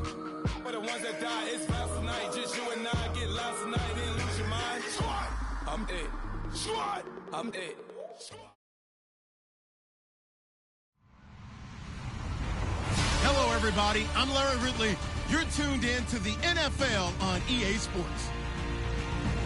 For the ones that die, it's last night. Just you and I get lost tonight and lose your mind. I'm it. I'm it. Hello, everybody. I'm Larry Ridley. You're tuned in to the NFL on EA Sports.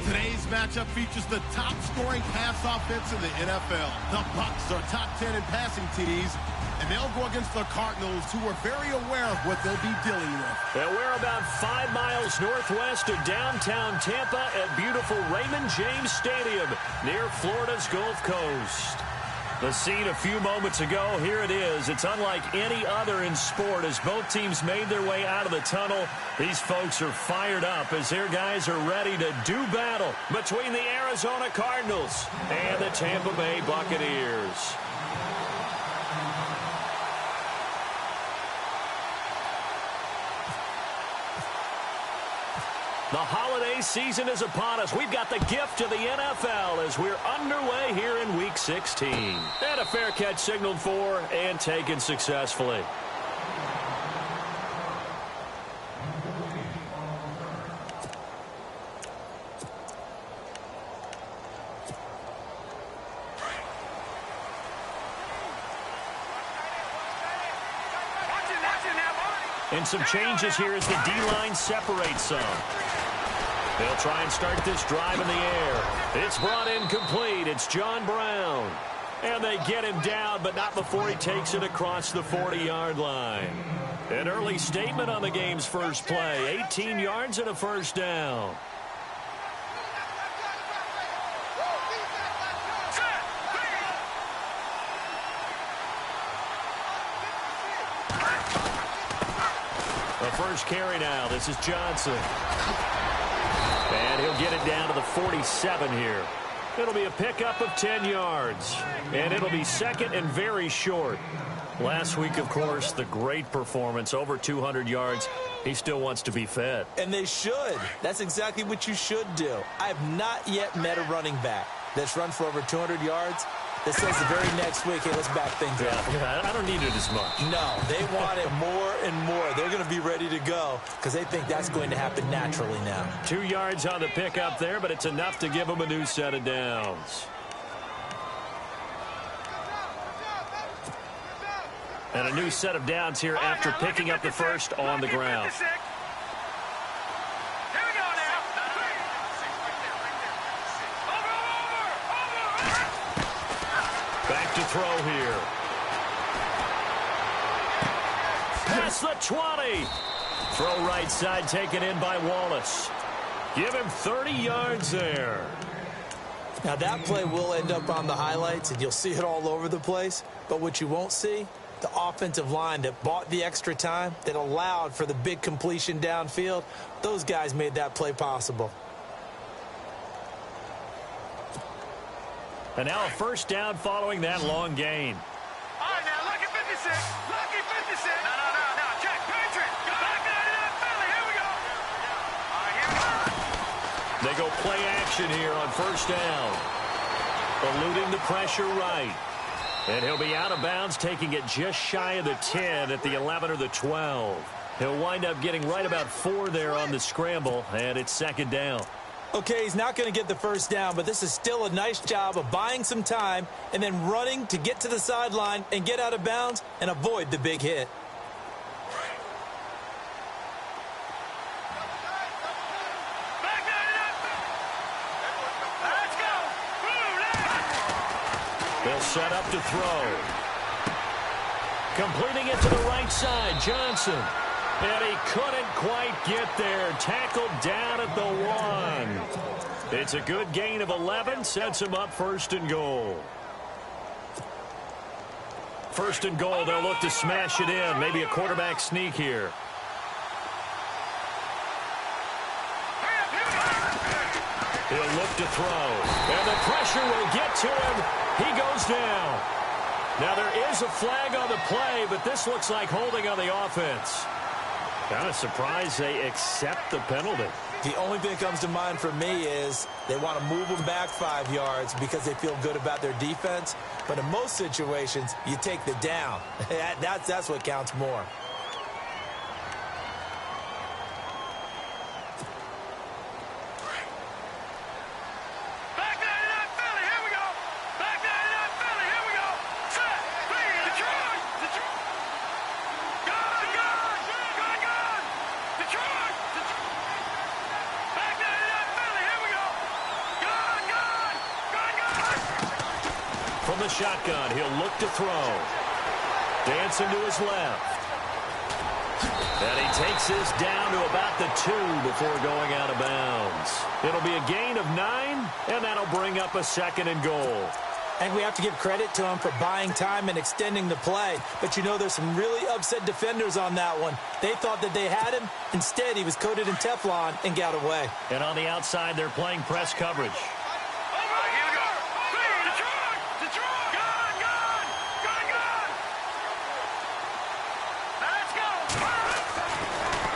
Today's matchup features the top-scoring pass offense in the NFL. The Bucs are top 10 in passing TDs, and they'll go against the Cardinals, who are very aware of what they'll be dealing with. And we're about 5 miles northwest of downtown Tampa at beautiful Raymond James Stadium near Florida's Gulf Coast. The scene a few moments ago, here it is. It's unlike any other in sport as both teams made their way out of the tunnel. These folks are fired up as their guys are ready to do battle between the Arizona Cardinals and the Tampa Bay Buccaneers. The holiday season is upon us. We've got the gift of the NFL as we're underway here in Week 16. And a fair catch signaled for and taken successfully. And some changes here as the D-line separates some. They'll try and start this drive in the air. It's brought in complete. It's John Brown. And they get him down, but not before he takes it across the 40-yard line. An early statement on the game's first play. 18 yards and a first down. The first carry now. This is Johnson. And he'll get it down to the 47 here. It'll be a pickup of 10 yards. And it'll be second and very short. Last week, of course, the great performance, over 200 yards. He still wants to be fed. And they should. That's exactly what you should do. I have not yet met a running back that's run for over 200 yards that says the very next week, hey, let's back things up. Yeah, I don't need it as much. No, they want it more and more. They're going to be ready to go because they think that's going to happen naturally now. 2 yards on the pickup there, but it's enough to give them a new set of downs. And a new set of downs here after picking up the first on the ground. Back to throw here. Past the 20. Throw right side taken in by Wallace. Give him 30 yards there. Now that play will end up on the highlights and you'll see it all over the place. But what you won't see, the offensive line that bought the extra time, that allowed for the big completion downfield, those guys made that play possible. And now a first down following that long gain. All right, now, lucky 56. Lucky 56. No. Check. Patriot. Back out of that belly. Here we go. All right, here we go. They go play action here on first down. Eluding the pressure right. And he'll be out of bounds, taking it just shy of the 10 at the 11 or the 12. He'll wind up getting right about 4 there on the scramble, and it's second down. Okay, he's not going to get the first down, but this is still a nice job of buying some time and then running to get to the sideline and get out of bounds and avoid the big hit. They'll set up to throw. Completing it to the right side, Johnson. And he couldn't quite get there. Tackled down at the 1. It's a good gain of 11. Sets him up first and goal. First and goal. They'll look to smash it in. Maybe a quarterback sneak here. He'll look to throw. And the pressure will get to him. He goes down. Now there is a flag on the play, but this looks like holding on the offense. Kind of surprised they accept the penalty. The only thing that comes to mind for me is they want to move them back 5 yards because they feel good about their defense. But in most situations, you take the down. That's what counts more. From the shotgun, he'll look to throw. Dancing to his left. And he takes this down to about the 2 before going out of bounds. It'll be a gain of 9, and that'll bring up a 2nd and goal. And we have to give credit to him for buying time and extending the play. But you know there's some really upset defenders on that one. They thought that they had him. Instead, he was coated in Teflon and got away. And on the outside, they're playing press coverage.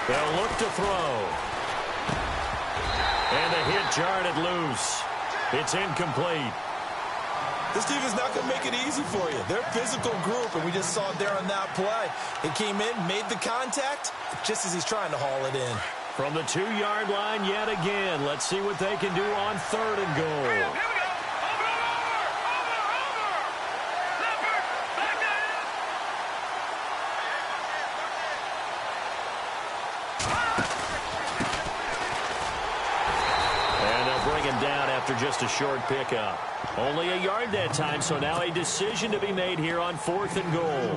They'll look to throw. And the hit jarred it loose. It's incomplete. This team is not going to make it easy for you. They're a physical group, and we just saw it there on that play. He came in, made the contact, just as he's trying to haul it in. From the 2-yard line yet again. Let's see what they can do on 3rd and goal. After just a short pickup. Only a yard that time, so now a decision to be made here on 4th and goal.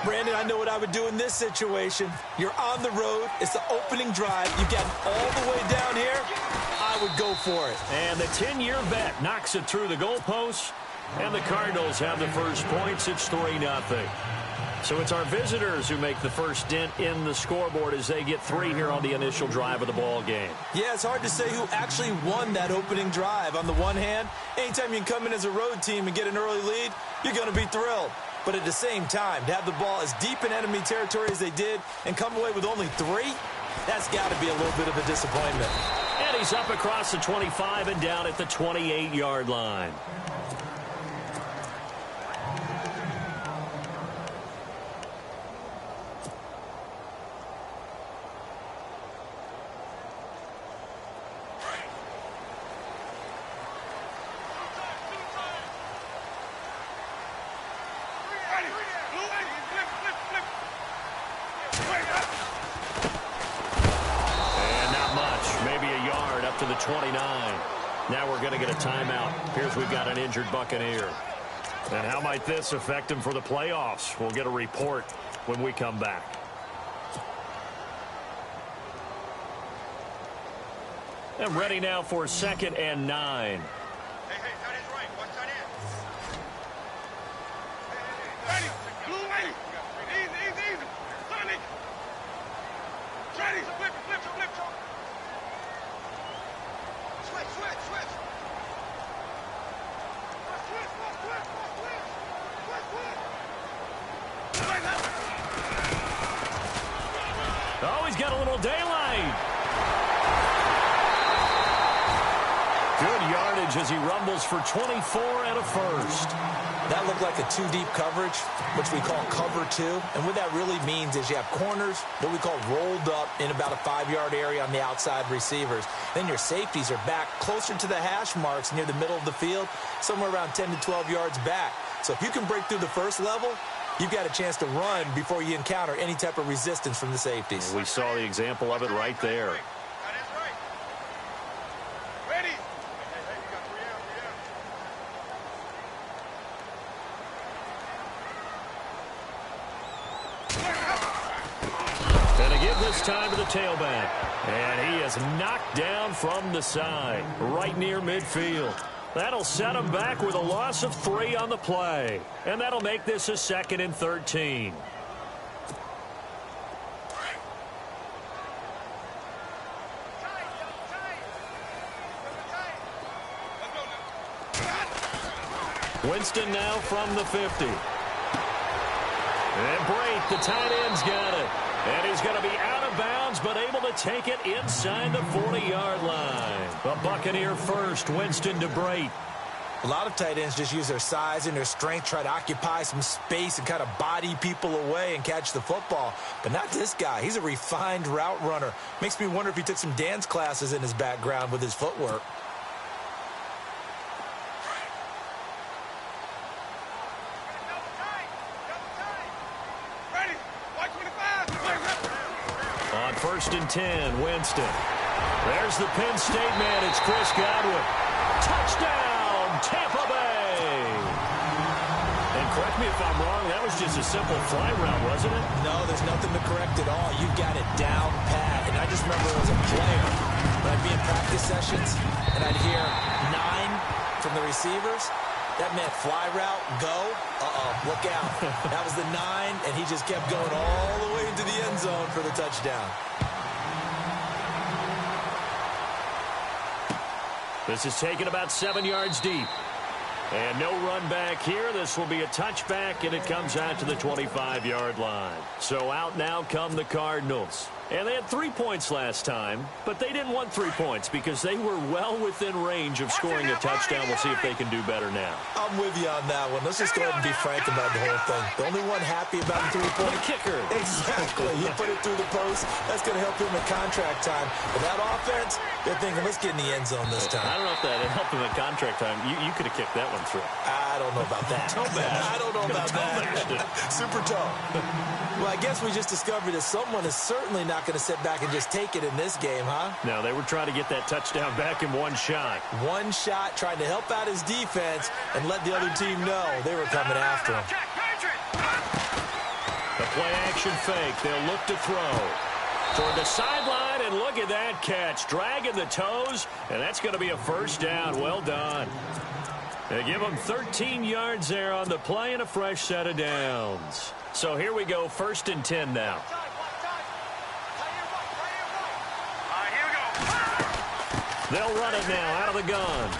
Brandon, I know what I would do in this situation. You're on the road. It's the opening drive. You get all the way down here. I would go for it. And the 10-year vet knocks it through the goalpost. And the Cardinals have the first points. It's 3-0. So it's our visitors who make the first dent in the scoreboard as they get 3 here on the initial drive of the ball game. Yeah, it's hard to say who actually won that opening drive. On the one hand, anytime you can come in as a road team and get an early lead, you're going to be thrilled. But at the same time, to have the ball as deep in enemy territory as they did and come away with only 3, that's got to be a little bit of a disappointment. And he's up across the 25 and down at the 28-yard line. To the 29. Now we're going to get a timeout. Here's we've got an injured Buccaneer. And how might this affect him for the playoffs? We'll get a report when we come back. And ready now for 2nd and 9. Hey, tight end's right. Watch tight end. Ready. Blue lady. Easy. Sonic. Ready. Flip. Switch. Oh, he's got a little daylight. Good yardage as he rumbles for 24 and a first. That looked like a 2-deep coverage, which we call cover 2. And what that really means is you have corners, what we call rolled up in about a 5-yard area on the outside receivers. Then your safeties are back closer to the hash marks near the middle of the field, somewhere around 10 to 12 yards back. So if you can break through the first level, you've got a chance to run before you encounter any type of resistance from the safeties. We saw the example of it right there. This time to the tailback. And he is knocked down from the side, right near midfield. That'll set him back with a loss of 3 on the play. And that'll make this a 2nd and 13. Winston now from the 50. And Brate, the tight end's got it. And he's going to be out of bounds, but able to take it inside the 40-yard line. The Buccaneer first, Winston to Brate. A lot of tight ends just use their size and their strength, try to occupy some space and kind of body people away and catch the football. But not this guy. He's a refined route runner. Makes me wonder if he took some dance classes in his background with his footwork. On 1st and 10, Winston. There's the Penn State man. It's Chris Godwin. Touchdown, Tampa Bay. correct me if I'm wrong, that was just a simple fly route, wasn't it? No, there's nothing to correct at all. You've got it down pat. And I just remember as a player, when I'd be in practice sessions, and I'd hear 9 from the receivers. That meant fly route, go. Look out. That was the 9, and he just kept going all the way into the end zone for the touchdown. This is taken about 7 yards deep. And no run back here. This will be a touchback, and it comes out to the 25-yard line. So out now come the Cardinals. And they had 3 points last time, but they didn't want 3 points because they were well within range of scoring a touchdown. We'll see if they can do better now. I'm with you on that one. Let's just go ahead and be frank about the whole thing. The only one happy about the 3-point kicker. Exactly. He put it through the post. That's going to help him in contract time. But that offense, they're thinking, let's get in the end zone this time. I don't know if that helped him at contract time. You could have kicked that one through. I don't know about that. I don't know about that. Super toe. Well, I guess we just discovered that someone is certainly not going to sit back and just take it in this game, huh? No, they were trying to get that touchdown back in one shot. One shot, trying to help out his defense and let the other team know they were coming after him. The play-action fake. They'll look to throw. Toward the sideline, and look at that catch. Dragging the toes, and that's going to be a first down. Well done. They give them 13 yards there on the play and a fresh set of downs. So here we go, 1st and 10 now. They'll run it now out of the gun.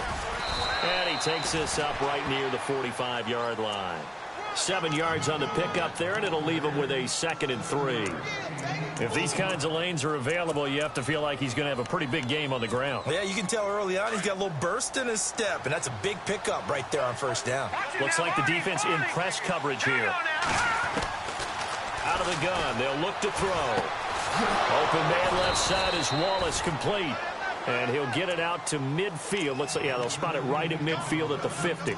And he takes this up right near the 45-yard line. 7 yards on the pickup there, and it'll leave him with a 2nd and 3. If these kinds of lanes are available, you have to feel like he's going to have a pretty big game on the ground. Yeah, you can tell early on he's got a little burst in his step, and that's a big pickup right there on 1st down. Looks like the defense in press coverage here. Out of the gun, they'll look to throw. Open man left side is Wallace, complete. And he'll get it out to midfield. Looks like, yeah, they'll spot it right at midfield at the 50.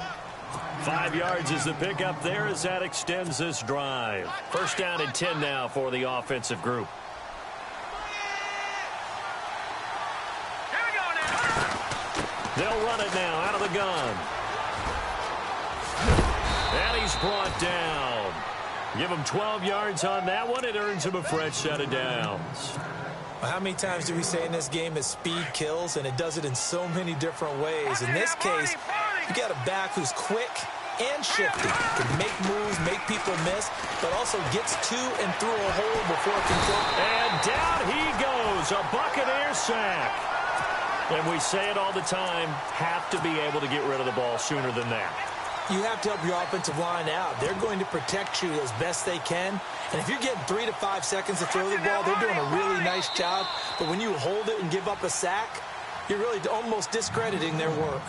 5 yards is the pickup there as that extends this drive. 1st down and 10 now for the offensive group. They'll run it now out of the gun. And he's brought down. Give him 12 yards on that one. It earns him a fresh set of downs. How many times do we say in this game that speed kills, and it does it in so many different ways? In this case, you got a back who's quick and shifty, can make moves, make people miss, but also gets to and through a hole before it can go. And down he goes, a Buccaneer sack. And we say it all the time, have to be able to get rid of the ball sooner than that. You have to help your offensive line out. They're going to protect you as best they can. And if you're getting 3 to 5 seconds to throw the ball, they're doing a really nice job. But when you hold it and give up a sack, you're really almost discrediting their work.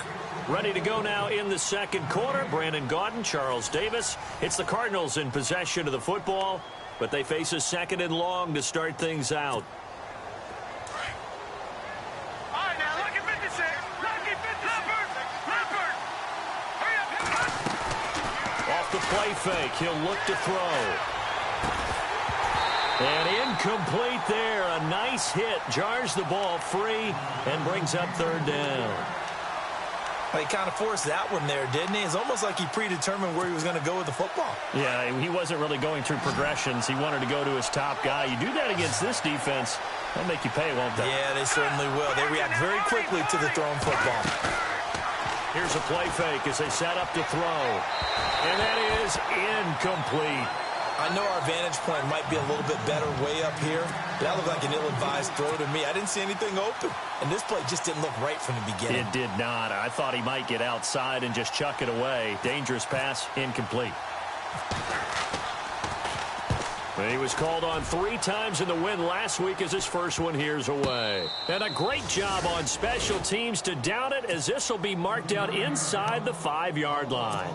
Ready to go now in the 2nd quarter. Brandon Gaudin, Charles Davis. It's the Cardinals in possession of the football, but they face a 2nd and long to start things out. All right, now look at 56. Lucky 56. Leopard. Hurry up. Off the play fake, he'll look to throw. And incomplete there. A nice hit. Jars the ball free and brings up 3rd down. Well, he kind of forced that one there, didn't he? It's almost like he predetermined where he was going to go with the football. Yeah, he wasn't really going through progressions. He wanted to go to his top guy. You do that against this defense, they'll make you pay, won't they? Yeah, they certainly will. They react very quickly to the thrown football. Here's a play fake as they set up to throw. And that is incomplete. I know our vantage point might be a little bit better way up here, but that looked like an ill-advised throw to me. I didn't see anything open, and this play just didn't look right from the beginning. It did not. I thought he might get outside and just chuck it away. Dangerous pass, incomplete. He was called on 3 times in the win last week as his first one here's away. And a great job on special teams to down it as this will be marked out inside the 5-yard line.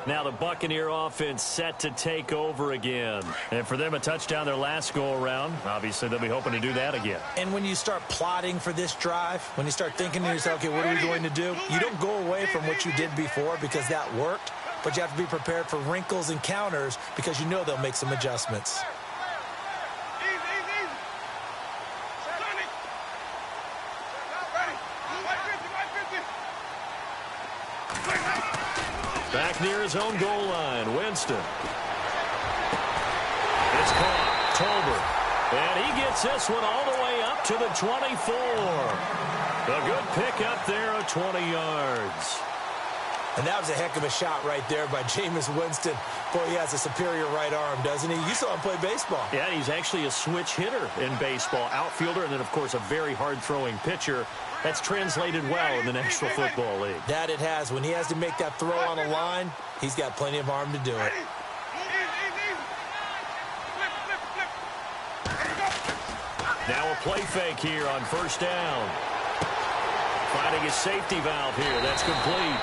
Now the Buccaneer offense set to take over again. And for them, a touchdown their last go-around. Obviously, they'll be hoping to do that again. And when you start plotting for this drive, when you start thinking to yourself, okay, what are we going to do? You don't go away from what you did before because that worked, but you have to be prepared for wrinkles and counters because you know they'll make some adjustments. Back near his own goal line, Winston. It's caught. Tolbert. And he gets this one all the way up to the 24. A good pick up there of 20 yards. And that was a heck of a shot right there by Jameis Winston. Boy, he has a superior right arm, doesn't he? You saw him play baseball. Yeah, he's actually a switch hitter in baseball. Outfielder and then, of course, a very hard-throwing pitcher. That's translated well in the National Football League. That it has. When he has to make that throw on a line, he's got plenty of arm to do it. Now a play fake here on first down. Finding his safety valve here. That's complete.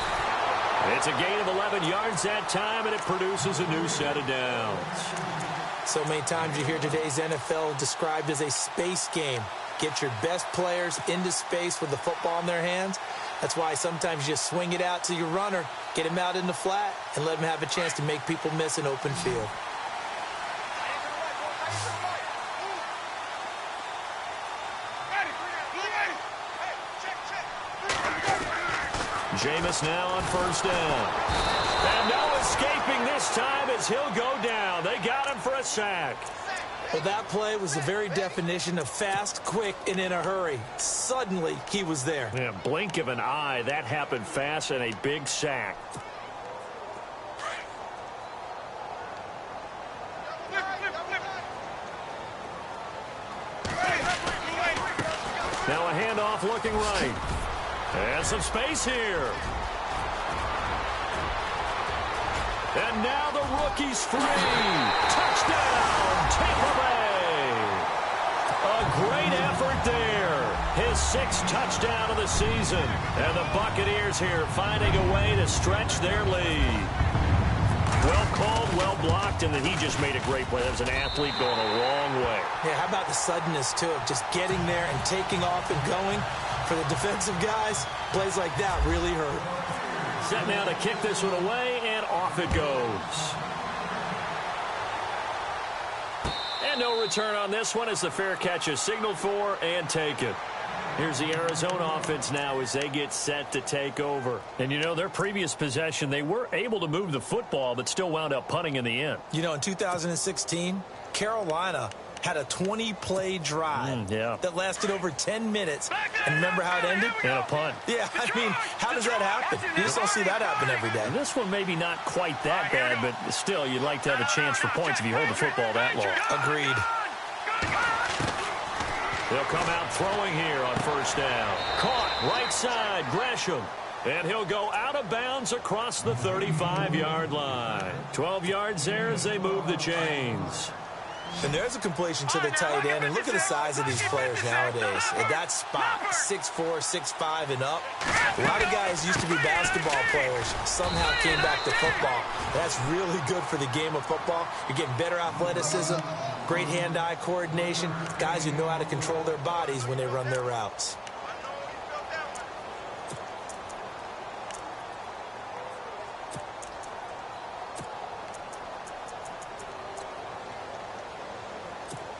It's a gain of 11 yards that time, and it produces a new set of downs. So many times you hear today's NFL described as a space game. Get your best players into space with the football in their hands. That's why sometimes you swing it out to your runner, get him out in the flat, and let him have a chance to make people miss an open field. Jameis now on first down. And no escaping this time as he'll go down. They got him for a sack. Well, that play was the very definition of fast, quick, and in a hurry. Suddenly, he was there. Yeah, blink of an eye. That happened fast and a big sack. Now a handoff looking right. And some space here. And now the rookie's free. Touchdown, Tampa Bay. A great effort there. His 6th touchdown of the season. And the Buccaneers here finding a way to stretch their lead. Well called, well blocked, and then he just made a great play. That was an athlete going a long way. Yeah, how about the suddenness, too, of just getting there and taking off and going? For the defensive guys, plays like that really hurt. Set now to kick this one away, and off it goes. And no return on this one as the fair catch is signaled for and taken. Here's the Arizona offense now as they get set to take over. And, you know, their previous possession, they were able to move the football, but still wound up punting in the end. You know, in 2016, Carolina had a 20-play drive that lasted over 10 minutes. And remember how it ended? And a punt. Yeah, I mean, how does that happen? You just don't see that happen every day. This one maybe not quite that bad, but still, you'd like to have a chance for points if you hold the football that long. Agreed. They'll come out throwing here on first down. Caught right side, Gresham. And he'll go out of bounds across the 35-yard line. 12 yards there as they move the chains. And there's a completion to the tight end. And look at the size of these players nowadays. At that spot, 6'4", 6'5", and up. A lot of guys used to be basketball players. Somehow came back to football. That's really good for the game of football. You're getting better athleticism, great hand-eye coordination, guys who know how to control their bodies when they run their routes.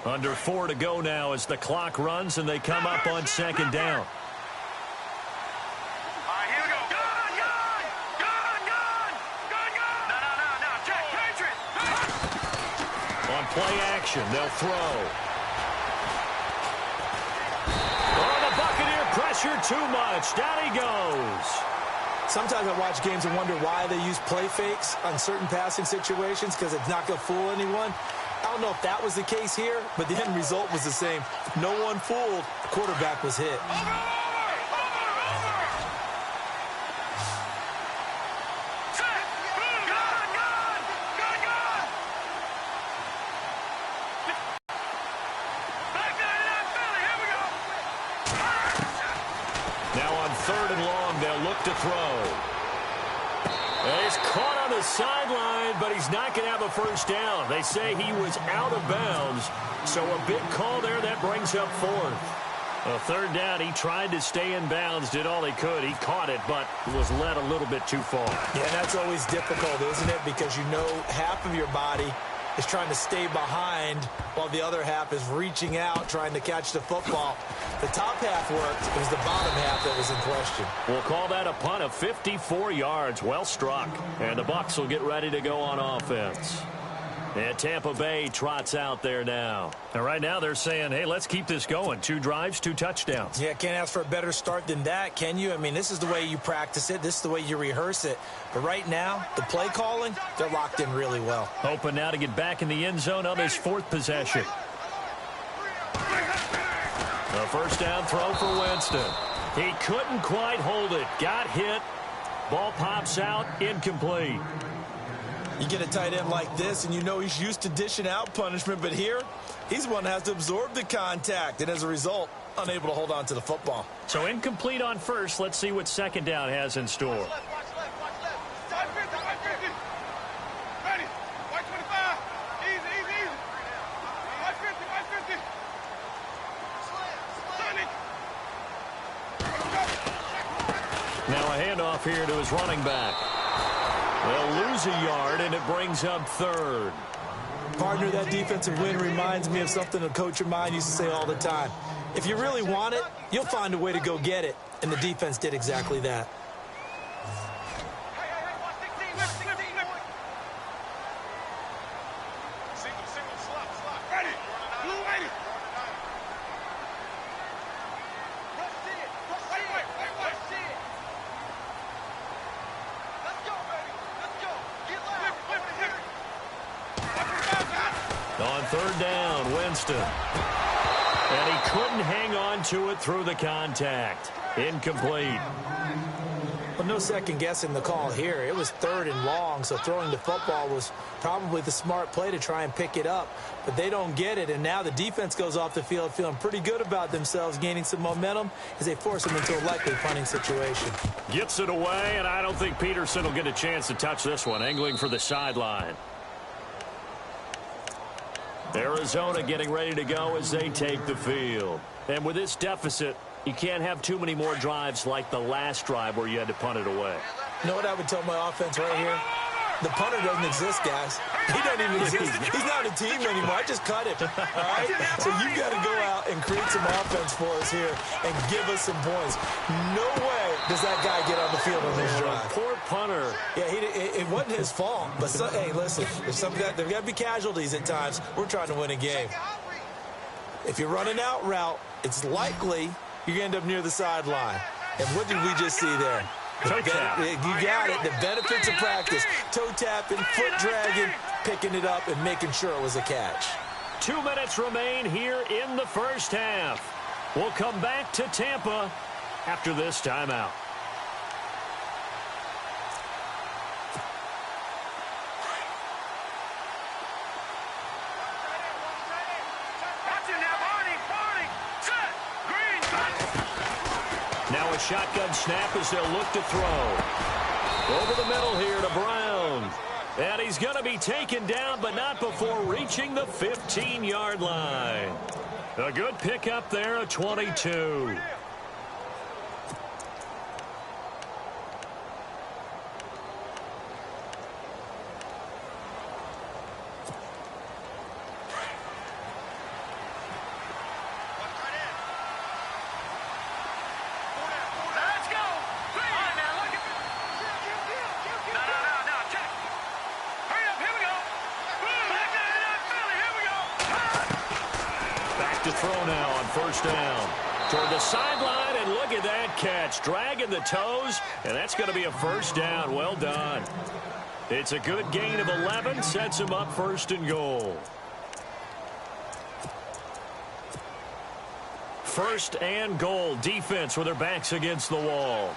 Under 4 to go now as the clock runs and they come up on second down. Here we go. Gun! No. Check, Patriot. On play action, they'll throw. Oh, the Buccaneer pressure too much. Down he goes. Sometimes I watch games and wonder why they use play fakes on certain passing situations because it's not going to fool anyone. I don't know if that was the case here, but the end result was the same. No one fooled. The quarterback was hit. Now on 3rd and long, they'll look to throw. He's caught on the sideline, but he's not going to have a first down. They say he was out of bounds, so a big call there that brings up 4th. A 3rd down, he tried to stay in bounds, did all he could. He caught it, but was led a little bit too far. Yeah, that's always difficult, isn't it? Because you know half of your body is trying to stay behind while the other half is reaching out, trying to catch the football. The top half worked. It was the bottom half that was in question. We'll call that a punt of 54 yards. Well struck. And the Bucs will get ready to go on offense. And Tampa Bay trots out there now. And right now they're saying, hey, let's keep this going. 2 drives, 2 touchdowns. Yeah, can't ask for a better start than that, can you? I mean, this is the way you practice it. This is the way you rehearse it. But right now, the play calling, they're locked in really well. Hoping now to get back in the end zone on his 4th possession. A first down throw for Winston. He couldn't quite hold it. Got hit. Ball pops out. Incomplete. You get a tight end like this, and you know he's used to dishing out punishment, but here, he's the one that has to absorb the contact, and as a result, unable to hold on to the football. So incomplete on first. Let's see what second down has in store. Watch left. Side 50, right 50. Ready. White 25. Easy. White 50. Sonic. Now a handoff here to his running back. They'll lose a yard, and it brings up 3rd. Partner, that defensive win reminds me of something a coach of mine used to say all the time. If you really want it, you'll find a way to go get it. And the defense did exactly that. Hey, watch 16. Single, slot. Ready. Blue 80. Rush it. Rush it. Let's go, baby. Let's go. Get loud. On 3rd down, Winston. And he couldn't hang on to it through the contact. Incomplete. But no second guessing the call here. It was 3rd and long, so throwing the football was probably the smart play to try and pick it up. But they don't get it, and now the defense goes off the field feeling pretty good about themselves, gaining some momentum as they force them into a likely punting situation. Gets it away, and I don't think Peterson will get a chance to touch this one, angling for the sideline. Arizona getting ready to go as they take the field. And with this deficit, you can't have too many more drives like the last drive where you had to punt it away. You know what I would tell my offense right here? The punter doesn't exist, guys. He doesn't even exist. He's not a team anymore. I just cut him. All right? So you've got to go out and create some offense for us here and give us some points. No way does that guy get on the field on this drive. Poor punter. Yeah, it wasn't his fault. But, hey, listen, there's got to be casualties at times. We're trying to win a game. If you're running out route, it's likely you're going to end up near the sideline. And what did we just see there? Toe tap. You got it. The benefits of practice. Toe tapping, foot dragging, picking it up, and making sure it was a catch. 2 minutes remain here in the first half. We'll come back to Tampa after this timeout. Now a shotgun snap as they'll look to throw. Over the middle here to Brown. And he's going to be taken down, but not before reaching the 15-yard line. A good pickup there, a 22. To throw now on first down. Toward the sideline, and look at that catch. Dragging the toes, and that's going to be a first down. Well done. It's a good gain of 11. Sets him up 1st and goal. 1st and goal. Defense with their backs against the wall.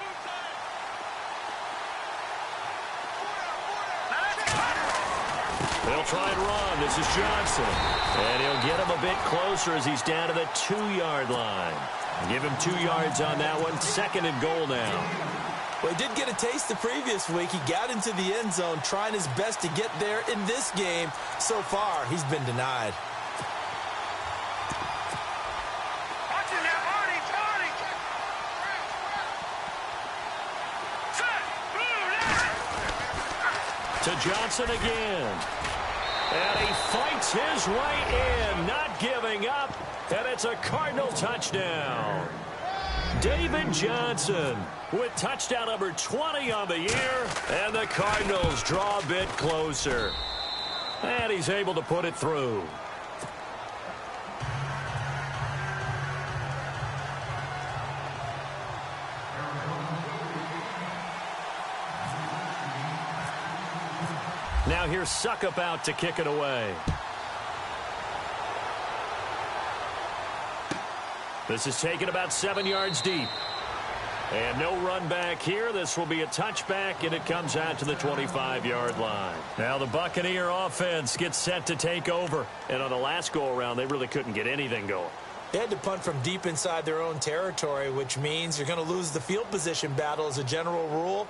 They'll try and run. This is Johnson. And he'll get him a bit closer as he's down to the 2-yard line. Give him 2 yards on that one. 2nd and goal now. Well, he did get a taste the previous week. He got into the end zone, trying his best to get there in this game. So far, he's been denied. To Johnson again. And he fights his way in, not giving up. And it's a Cardinal touchdown. David Johnson with touchdown number 20 on the year. And the Cardinals draw a bit closer. And he's able to put it through. Now here's Suckup out to kick it away. This is taken about 7 yards deep. And no run back here. This will be a touchback, and it comes out to the 25-yard line. Now the Buccaneer offense gets set to take over. And on the last go-around, they really couldn't get anything going. They had to punt from deep inside their own territory, which means you're going to lose the field position battle as a general rule.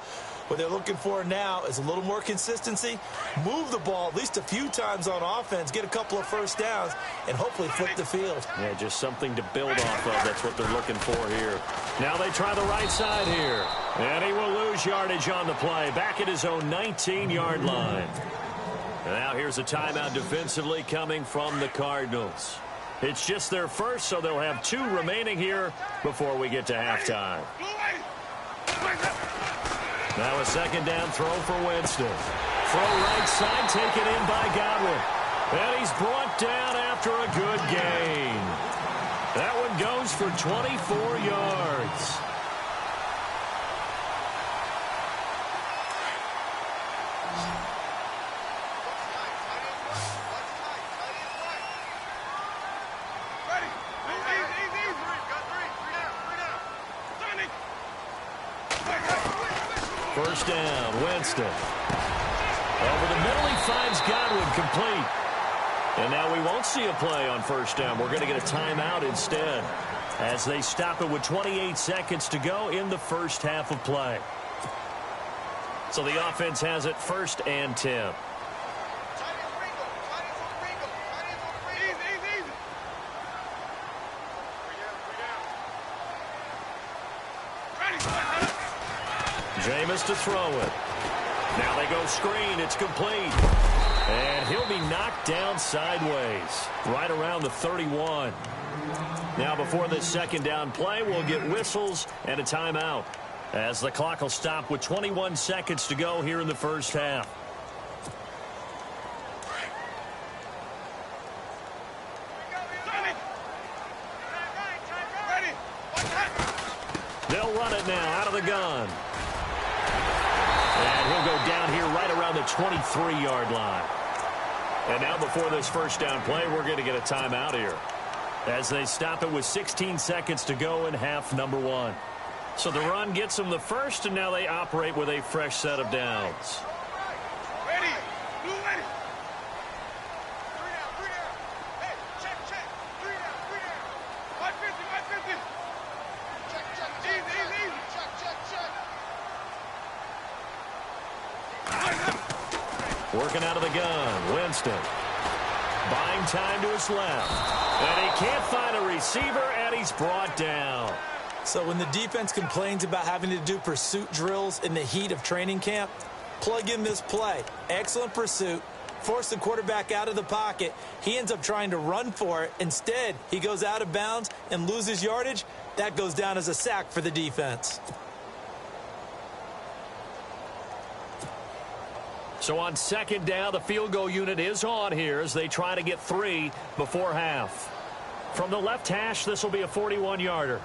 What they're looking for now is a little more consistency, move the ball at least a few times on offense, get a couple of first downs, and hopefully flip the field. Yeah, just something to build off of. That's what they're looking for here. Now they try the right side here. And he will lose yardage on the play, back at his own 19-yard line. And now here's a timeout defensively coming from the Cardinals. It's just their first, so they'll have 2 remaining here before we get to halftime. Now a second down throw for Winston. Throw right side, taken in by Godwin. And he's brought down after a good gain. That one goes for 24 yards. First down, Winston. Over the middle, he finds Godwin complete. And now we won't see a play on first down. We're going to get a timeout instead as they stop it with 28 seconds to go in the first half of play. So the offense has it 1st and 10. Jameis to throw it. Now they go screen. It's complete. And he'll be knocked down sideways right around the 31. Now before this second down play, we'll get whistles and a timeout as the clock will stop with 21 seconds to go here in the first half. They'll run it now out of the gun. And he'll go down here right around the 23-yard line. And now before this first down play, we're going to get a timeout here as they stop it with 16 seconds to go in half number 1. So the run gets them the first, and now they operate with a fresh set of downs. Ready. Blue ready. 3 down, 3 down. Hey, check. 3 down, 3 down. 150. Check. Easy. Check. Working out of the gun, Winston. Buying time to his left. And he can't find a receiver, and he's brought down. So when the defense complains about having to do pursuit drills in the heat of training camp, plug in this play. Excellent pursuit. Force the quarterback out of the pocket. He ends up trying to run for it. Instead, he goes out of bounds and loses yardage. That goes down as a sack for the defense. So on second down, the field goal unit is on here as they try to get 3 before half. From the left hash, this will be a 41-yarder.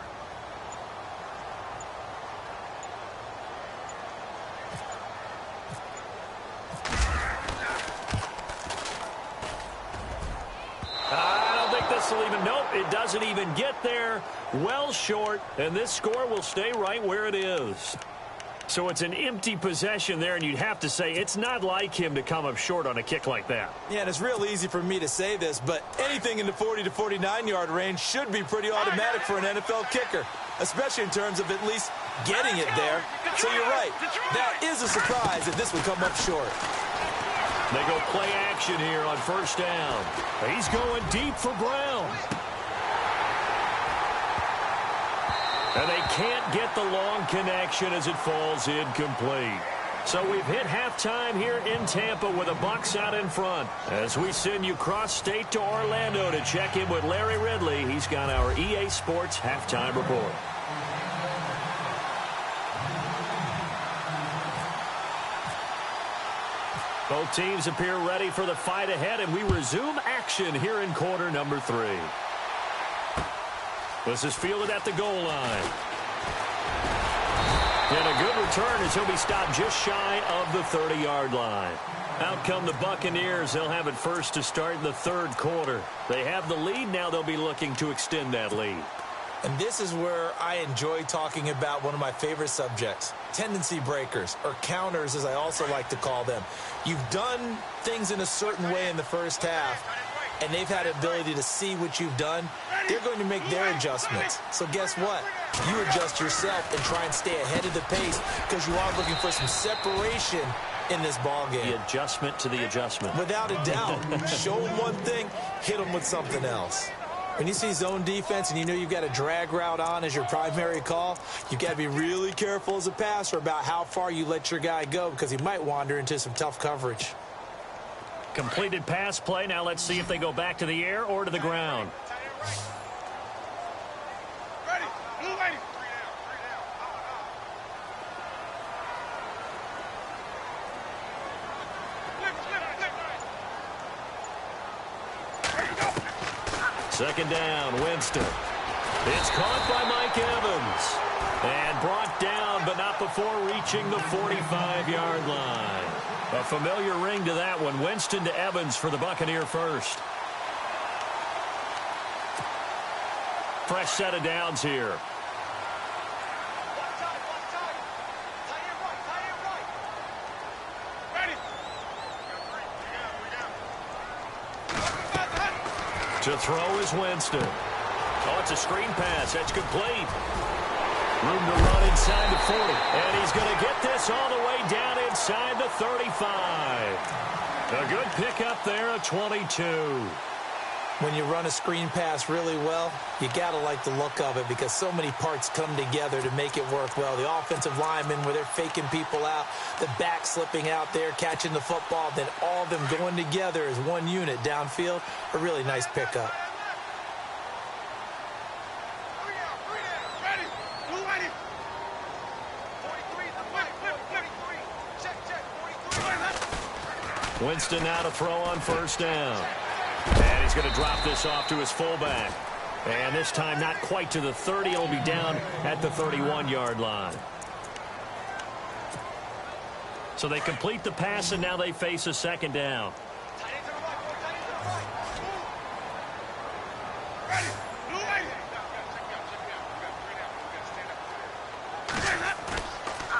I don't think this will even, nope, it doesn't even get there. Well short, and this score will stay right where it is. So it's an empty possession there, and you'd have to say it's not like him to come up short on a kick like that. Yeah, and it's real easy for me to say this, but anything in the 40 to 49-yard range should be pretty automatic for an NFL kicker, especially in terms of at least getting it there. So you're right. That is a surprise if this would come up short. They go play action here on first down. He's going deep for Brown. And they can't get the long connection as it falls incomplete. So we've hit halftime here in Tampa with the Bucs out in front. As we send you cross-state to Orlando to check in with Larry Ridley. He's got our EA Sports halftime report. Both teams appear ready for the fight ahead, and we resume action here in quarter number 3. This is fielded at the goal line. And a good return as he'll be stopped just shy of the 30-yard line. Out come the Buccaneers. They'll have it first to start in the third quarter. They have the lead. Now they'll be looking to extend that lead. And this is where I enjoy talking about one of my favorite subjects, tendency breakers, or counters as I also like to call them. You've done things in a certain way in the first half, and they've had the ability to see what you've done. They're going to make their adjustments. So guess what? You adjust yourself and try and stay ahead of the pace because you are looking for some separation in this ball game. The adjustment to the adjustment. Without a doubt. Show them one thing, hit them with something else. When you see zone defense and you know you've got a drag route on as your primary call, you've got to be really careful as a passer about how far you let your guy go because he might wander into some tough coverage. Completed pass play. Now let's see if they go back to the air or to the ground. Second down, Winston. It's caught by Mike Evans. And brought down, but not before reaching the 45-yard line. A familiar ring to that one. Winston to Evans for the Buccaneer first. Fresh set of downs here. To throw is Winston. Oh, it's a screen pass. That's complete. Room to run inside the 40. And he's going to get this all the way down inside the 35. A good pickup there at 22. When you run a screen pass really well, you got to like the look of it because so many parts come together to make it work well. The offensive linemen where they're faking people out, the back slipping out there, catching the football, then all of them going together as one unit downfield. A really nice pickup. Winston now to throw on first down. And he's going to drop this off to his fullback. And this time not quite to the 30. It'll be down at the 31-yard line. So they complete the pass, and now they face a second down.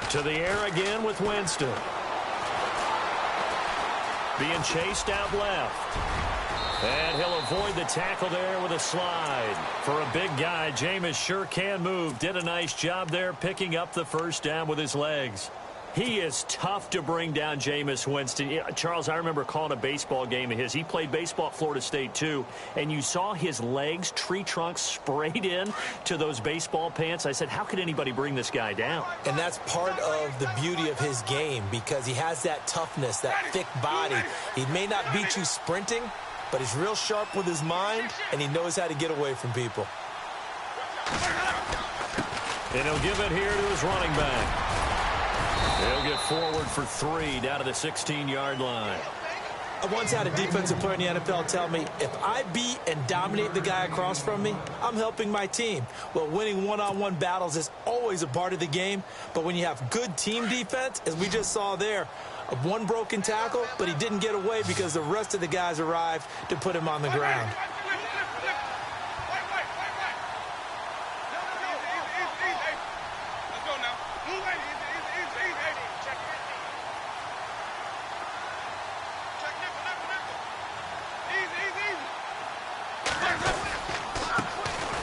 To the air again with Winston. Being chased out left. And he'll avoid the tackle there with a slide. For a big guy, Jameis sure can move. Did a nice job there picking up the first down with his legs. He is tough to bring down, Jameis Winston. Yeah, Charles, I remember calling a baseball game of his. He played baseball at Florida State, too. And you saw his legs, tree trunks sprayed in to those baseball pants. I said, how could anybody bring this guy down? And that's part of the beauty of his game because he has that toughness, that thick body. He may not beat you sprinting, but he's real sharp with his mind, and he knows how to get away from people. And he'll give it here to his running back. He'll get forward for 3 down to the 16-yard line. I once had a defensive player in the NFL tell me, if I beat and dominate the guy across from me, I'm helping my team. Well, winning one-on-one battles is always a part of the game, but when you have good team defense, as we just saw there, one broken tackle, but he didn't get away because the rest of the guys arrived to put him on the ground.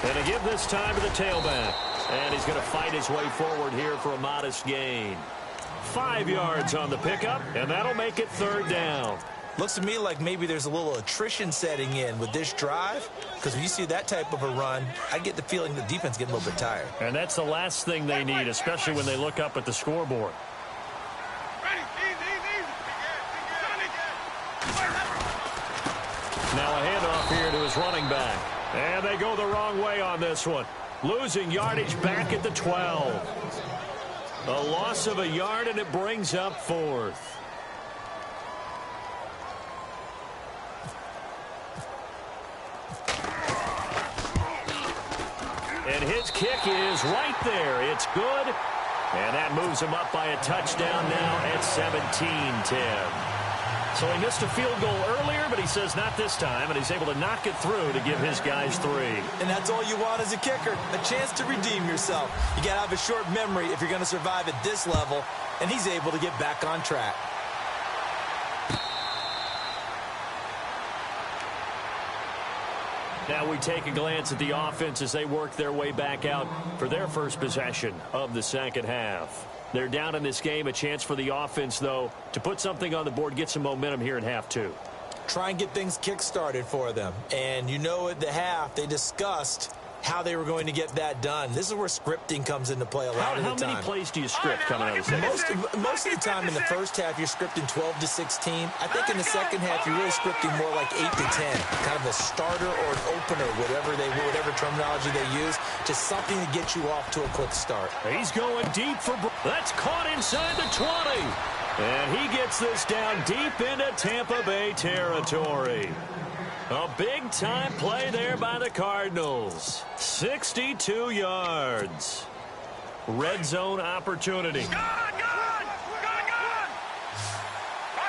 And to give this time to the tailback. And he's going to fight his way forward here for a modest gain. 5 yards on the pickup, and that'll make it third down. Looks to me like maybe there's a little attrition setting in with this drive, because when you see that type of a run, I get the feeling the defense getting a little bit tired. And that's the last thing they need, especially when they look up at the scoreboard. Broncos running back. And they go the wrong way on this one. Losing yardage back at the 12. A loss of a yard, and it brings up 4th. And his kick is right there. It's good. And that moves him up by a touchdown now at 17-10. So he missed a field goal earlier, but he says not this time, and he's able to knock it through to give his guys 3. And that's all you want as a kicker, a chance to redeem yourself. You got to have a short memory if you're going to survive at this level, and he's able to get back on track. Now we take a glance at the offense as they work their way back out for their first possession of the second half. They're down in this game. A chance for the offense, though, to put something on the board, get some momentum here in half 2. Try and get things kick-started for them. And you know at the half, they discussed how they were going to get that done. This is where scripting comes into play a lot of the time. How many plays do you script coming out of the second? Most of the time in the first half, you're scripting 12 to 16. I think in the second half, you're really scripting more like 8 to 10. Kind of a starter or an opener, whatever terminology they use. Just something to get you off to a quick start. He's going deep for... That's caught inside the 20. And he gets this down deep into Tampa Bay territory. A big-time play there by the Cardinals. 62 yards. Red zone opportunity. Good! Watch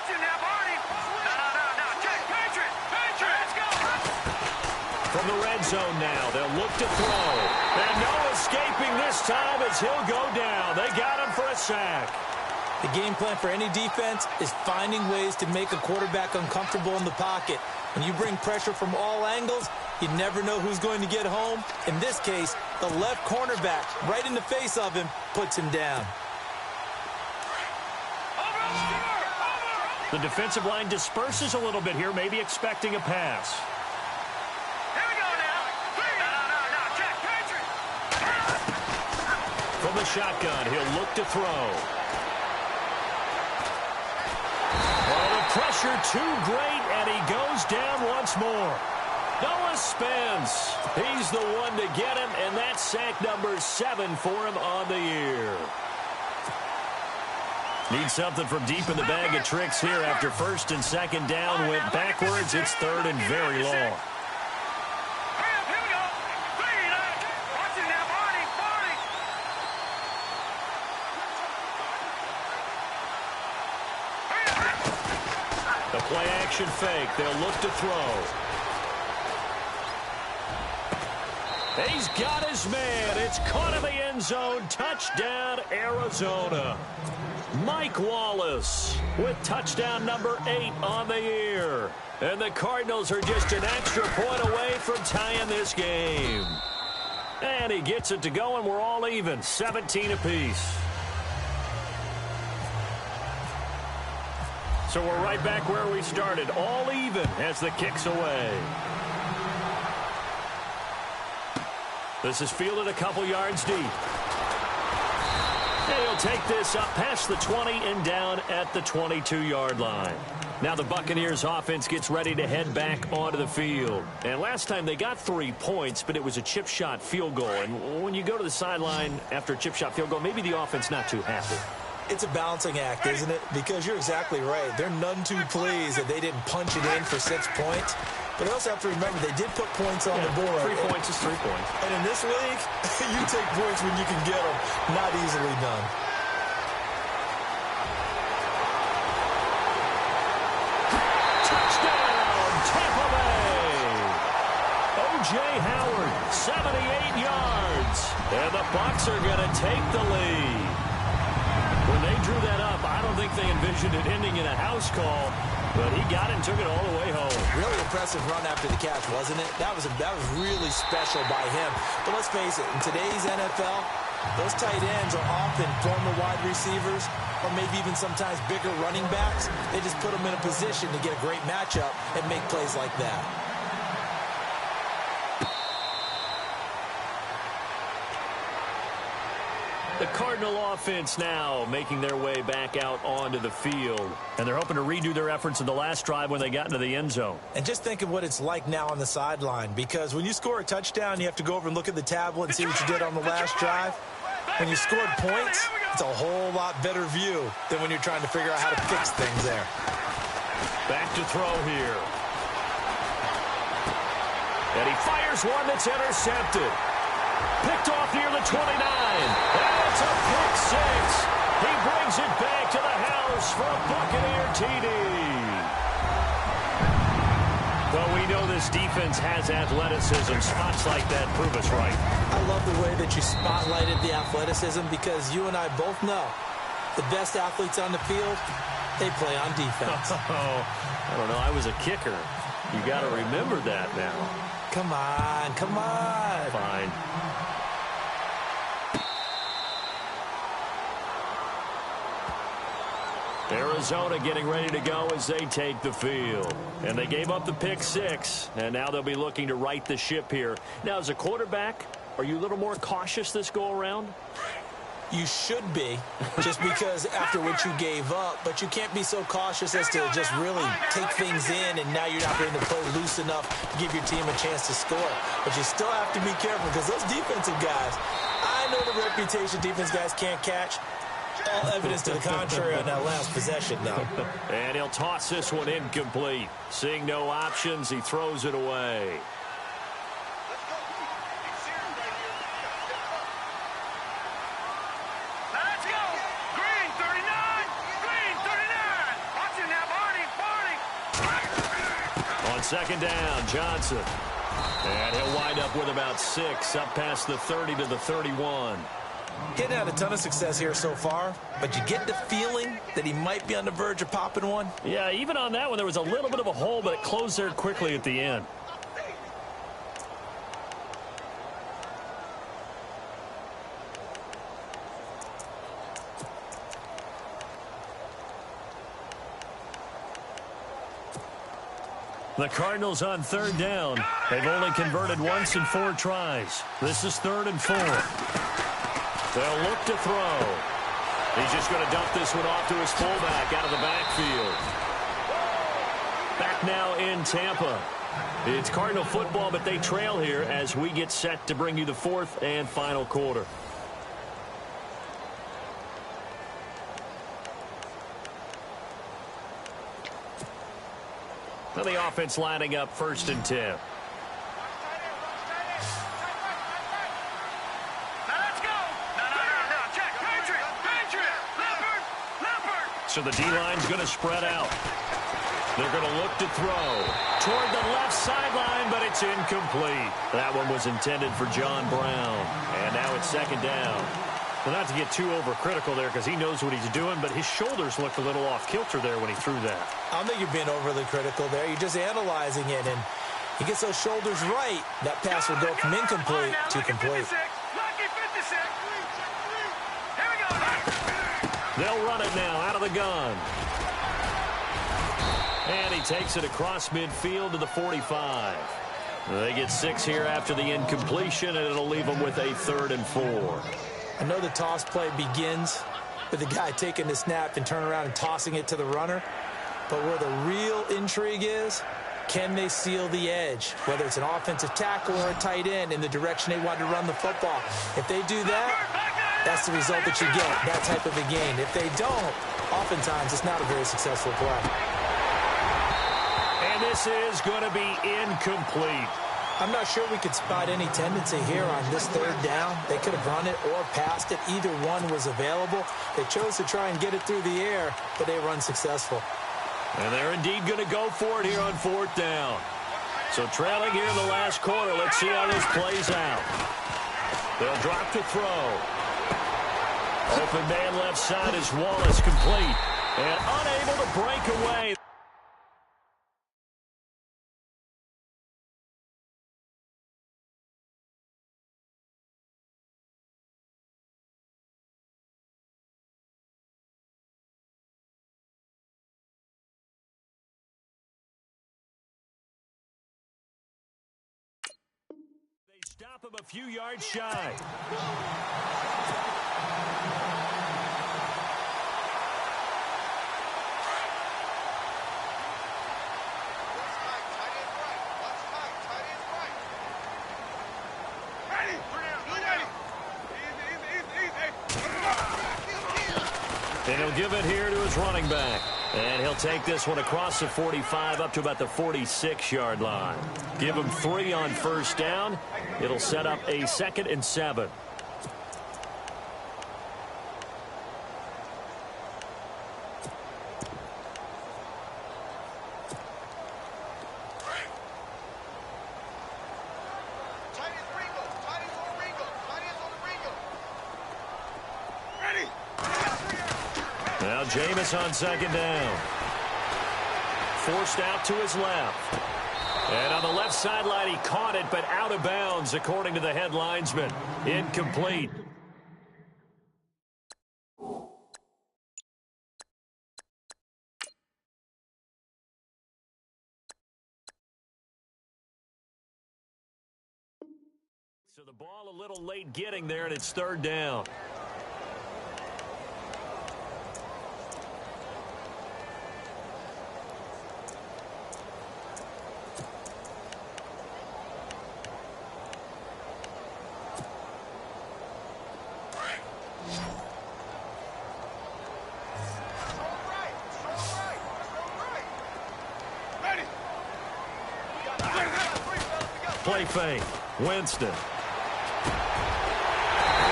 him now, Barney. No. Check, Patriot. Let's go. From the red zone now, they'll look to throw. And no escaping this time as he'll go down. They got him for a sack. The game plan for any defense is finding ways to make a quarterback uncomfortable in the pocket. When you bring pressure from all angles, you never know who's going to get home. In this case, the left cornerback, right in the face of him, puts him down. The defensive line disperses a little bit here, maybe expecting a pass. Here we go now. No. Check, Patriot. From the shotgun, he'll look to throw. Pressure too great, and he goes down once more. Noah Spence. He's the one to get him, and that's sack number 7 for him on the year. Need something from deep in the bag of tricks here after first and second down went backwards. It's third and very long. Here we go. Watch him now, Barney. The play action fake. They'll look to throw. He's got his man. It's caught in the end zone. Touchdown, Arizona. Mike Wallace with touchdown number 8 on the year. And the Cardinals are just an extra point away from tying this game. And he gets it to go, and we're all even. 17 apiece. So we're right back where we started, all even as the kick's away. This is fielded a couple yards deep. And he'll take this up past the 20 and down at the 22-yard line. Now the Buccaneers offense gets ready to head back onto the field. And last time they got 3 points, but it was a chip shot field goal. And when you go to the sideline after a chip shot field goal, maybe the offense not too happy. It's a balancing act, isn't it? Because you're exactly right. They're none too pleased that they didn't punch it in for 6 points. But I also have to remember they did put points on the board. 3 points is 3 points. And in this league, you take points when you can get them. Not easily done. Touchdown, Tampa Bay! O.J. Howard, 78 yards. And the Bucs are going to take the lead. When they drew that up, I don't think they envisioned it ending in a house call, but he got it and took it all the way home. Really impressive run after the catch, wasn't it? That was really special by him. But let's face it, in today's NFL, those tight ends are often former wide receivers or maybe even sometimes bigger running backs. They just put them in a position to get a great matchup and make plays like that. The Cardinal offense now making their way back out onto the field. And they're hoping to redo their efforts in the last drive when they got into the end zone. And just think of what it's like now on the sideline, because when you score a touchdown, you have to go over and look at the tablet and see what you did on the last drive. When you scored points, it's a whole lot better view than when you're trying to figure out how to fix things there. Back to throw here. And he fires one that's intercepted. Picked off near the 29. That's a pick six. He brings it back to the house for a Buccaneer TD. Well, we know this defense has athleticism. Spots like that prove us right. I love the way that you spotlighted the athleticism, because you and I both know the best athletes on the field, they play on defense. I don't know. I was a kicker. You got to remember that now. Come on, come on. Fine. Arizona getting ready to go as they take the field. And they gave up the pick six, and now they'll be looking to right the ship here. Now, as a quarterback, are you a little more cautious this go-around? You should be, just because after what you gave up, but you can't be so cautious as to just really take things in, and now you're not going to play loose enough to give your team a chance to score. But you still have to be careful, because those defensive guys, I know the reputation defense guys can't catch. All evidence to the contrary on that last possession, though. And he'll toss this one incomplete. Seeing no options, he throws it away. Let's go. Green 39. Green 39. Watch it now, Barney. On second down, Johnson. And he'll wind up with about 6, up past the 30 to the 31. Getting had a ton of success here so far, but you get the feeling that he might be on the verge of popping one. Yeah, even on that one, there was a little bit of a hole, but it closed there quickly at the end. The Cardinals on third down. They've only converted once in 4 tries. This is 3rd and 4. They'll look to throw. He's just going to dump this one off to his fullback out of the backfield. Back now in Tampa. It's Cardinal football, but they trail here as we get set to bring you the 4th and final quarter. Well, the offense lining up 1st and 10. So the D-line's going to spread out. They're going to look to throw toward the left sideline, but it's incomplete. That one was intended for John Brown. And now it's 2nd down. Well, not to get too overcritical there, because he knows what he's doing, but his shoulders looked a little off kilter there when he threw that. I don't think you're being overly critical there. You're just analyzing it, and he gets those shoulders right. That pass will go from incomplete to complete. They'll run it now out of the gun. And he takes it across midfield to the 45. They get 6 here after the incompletion, and it'll leave them with a 3rd and 4. I know the toss play begins with the guy taking the snap and turning around and tossing it to the runner. But where the real intrigue is, can they seal the edge? Whether it's an offensive tackle or a tight end in the direction they want to run the football. If they do that, that's the result that you get, that type of a gain. If they don't, oftentimes it's not a very successful play. And this is going to be incomplete. I'm not sure we could spot any tendency here on this 3rd down. They could have run it or passed it. Either one was available. They chose to try and get it through the air, but they were unsuccessful. And they're indeed going to go for it here on 4th down. So trailing here in the last quarter. Let's see how this plays out. They'll drop to throw. Open man left side is Wallace, complete. And unable to break away. Stop him a few yards shy. And he'll give it here to his running back. And he'll take this one across the 45 up to about the 46-yard line. Give him 3 on first down. It'll set up a 2nd and 7. Now Jameis on 2nd down. Forced out to his left. And on the left sideline, he caught it, but out of bounds, according to the head linesman. Incomplete. So the ball a little late getting there, and it's 3rd down. Play fake. Winston. And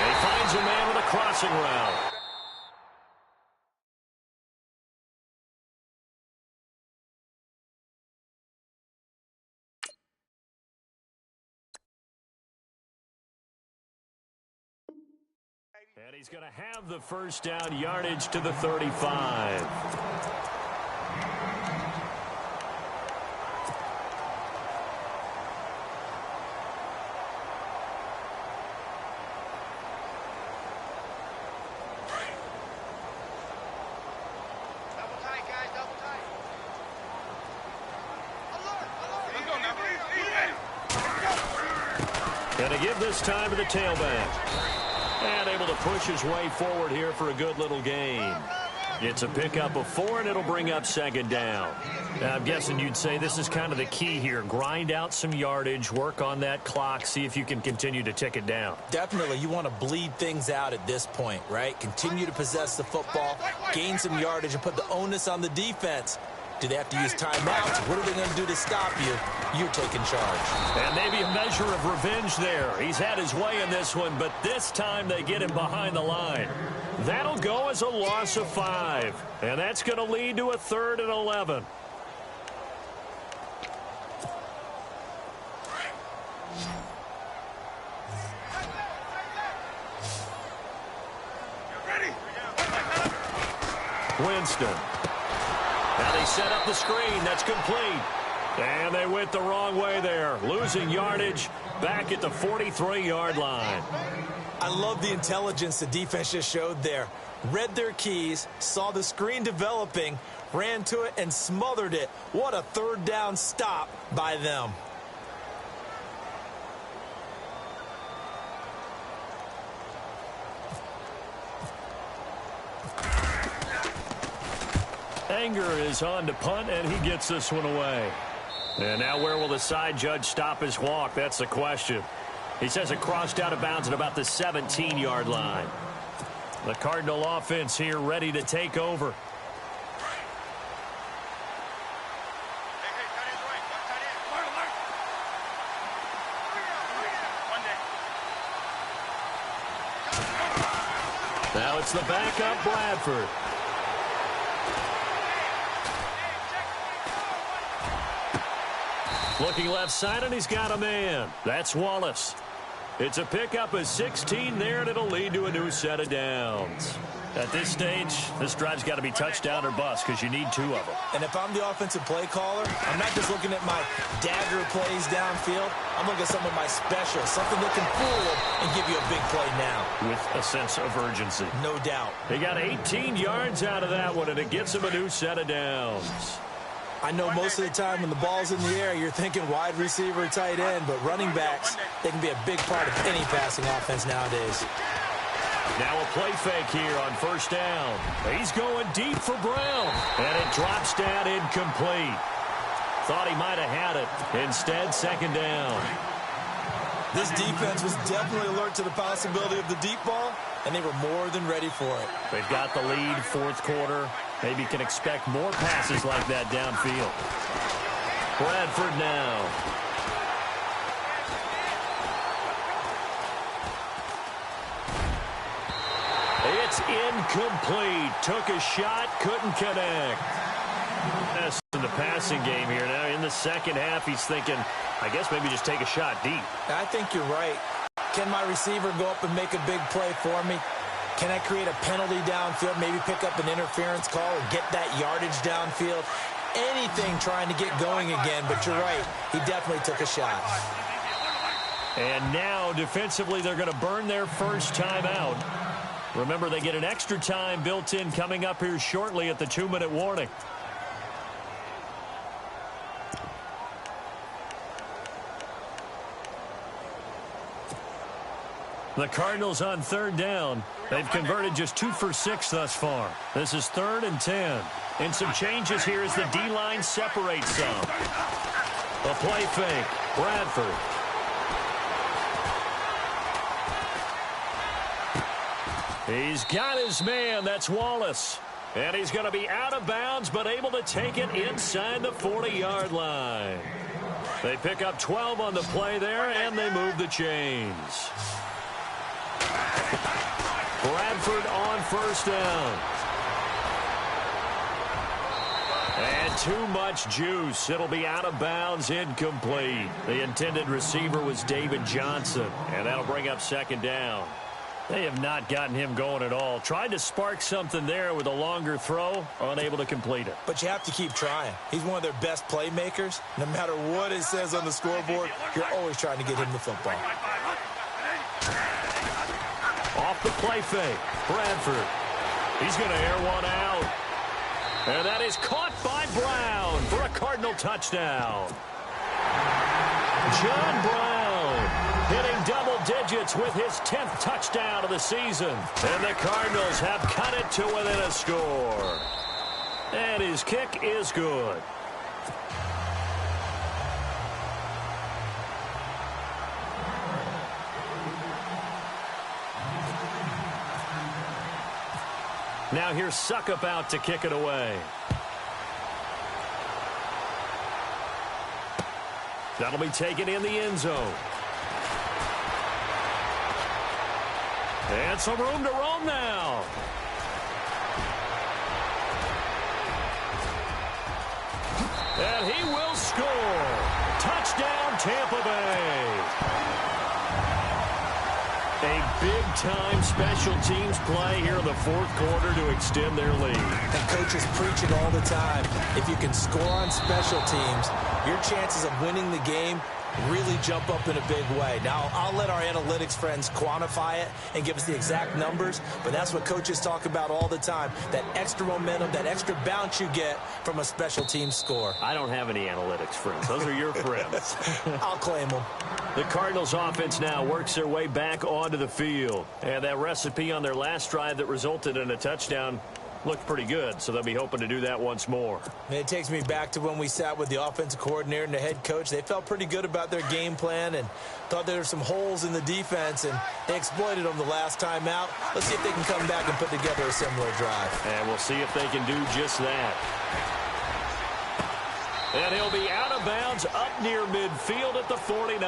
he finds a man with a crossing route. And he's going to have the first down, yardage to the 35. And to give this time to the tailback. And able to push his way forward here for a good little gain. It's a pickup of 4, and it'll bring up 2nd down. Now, I'm guessing you'd say this is kind of the key here. Grind out some yardage, work on that clock, see if you can continue to tick it down. Definitely. You want to bleed things out at this point, right? Continue to possess the football, gain some yardage, and put the onus on the defense. Do they have to use timeouts? What are they going to do to stop you? You're taking charge. And maybe a measure of revenge there. He's had his way in this one, but this time they get him behind the line. That'll go as a loss of 5. And that's going to lead to a 3rd and 11. Winston. Now they set up the screen. That's complete. And they went the wrong way there. Losing yardage back at the 43-yard line. I love the intelligence the defense just showed there. Read their keys, saw the screen developing, ran to it, and smothered it. What a 3rd down stop by them. Anger is on to punt, and he gets this one away. And now where will the side judge stop his walk? That's the question. He says it crossed out of bounds at about the 17-yard line. The Cardinal offense here ready to take over. Now it's the backup, Bradford. Looking left side, and he's got a man. That's Wallace. It's a pickup of 16 there, and it'll lead to a new set of downs. At this stage, this drive's got to be touchdown or bust because you need 2 of them. And if I'm the offensive play caller, I'm not just looking at my dagger plays downfield. I'm looking at some of my specials, something that can fool them and give you a big play now. With a sense of urgency. No doubt. They got 18 yards out of that one, and it gets them a new set of downs. I know most of the time when the ball's in the air, you're thinking wide receiver, tight end, but running backs, they can be a big part of any passing offense nowadays. Now a play fake here on first down. He's going deep for Brown. And it drops down incomplete. Thought he might have had it. Instead, second down. This defense was definitely alert to the possibility of the deep ball, and they were more than ready for it. They've got the lead, fourth quarter. Maybe can expect more passes like that downfield. Bradford now. It's incomplete. Took a shot, couldn't connect. That's in the passing game here. Now in the second half, he's thinking, I guess maybe just take a shot deep. I think you're right. Can my receiver go up and make a big play for me? Can I create a penalty downfield, maybe pick up an interference call or get that yardage downfield? Anything trying to get going again, but you're right. He definitely took a shot. And now, defensively, they're going to burn their first time out. Remember, they get an extra time built in coming up here shortly at the 2-minute warning. The Cardinals on third down. They've converted just 2 for 6 thus far. This is 3rd and 10. And some changes here as the D-line separates some. A play fake. Bradford. He's got his man. That's Wallace. And he's going to be out of bounds, but able to take it inside the 40-yard line. They pick up 12 on the play there, and they move the chains. Bradford on first down. And too much juice. It'll be out of bounds, incomplete. The intended receiver was David Johnson, and that'll bring up second down. They have not gotten him going at all. Tried to spark something there with a longer throw, unable to complete it. But you have to keep trying. He's one of their best playmakers. No matter what it says on the scoreboard, you're always trying to get him the football. Off the play fake. Bradford. He's going to air one out. And that is caught by Brown for a Cardinal touchdown. John Brown hitting double digits with his 10th touchdown of the season. And the Cardinals have cut it to within a score. And his kick is good. Now here's Suckup out to kick it away. That'll be taken in the end zone. And some room to roam now. And he will score. Touchdown, Tampa Bay. A big-time special teams play here in the fourth quarter to extend their lead. And coaches preach it all the time. If you can score on special teams, your chances of winning the game really jump up in a big way. Now, I'll let our analytics friends quantify it and give us the exact numbers, but that's what coaches talk about all the time, that extra momentum, that extra bounce you get from a special team score. I don't have any analytics friends. Those are your friends. I'll claim them. The Cardinals offense now works their way back onto the field. And that recipe on their last drive that resulted in a touchdown looked pretty good, so they'll be hoping to do that once more. And it takes me back to when we sat with the offensive coordinator and the head coach. They felt pretty good about their game plan and thought there were some holes in the defense, and they exploited them the last time out. Let's see if they can come back and put together a similar drive. And we'll see if they can do just that. And he'll be out of bounds up near midfield at the 49.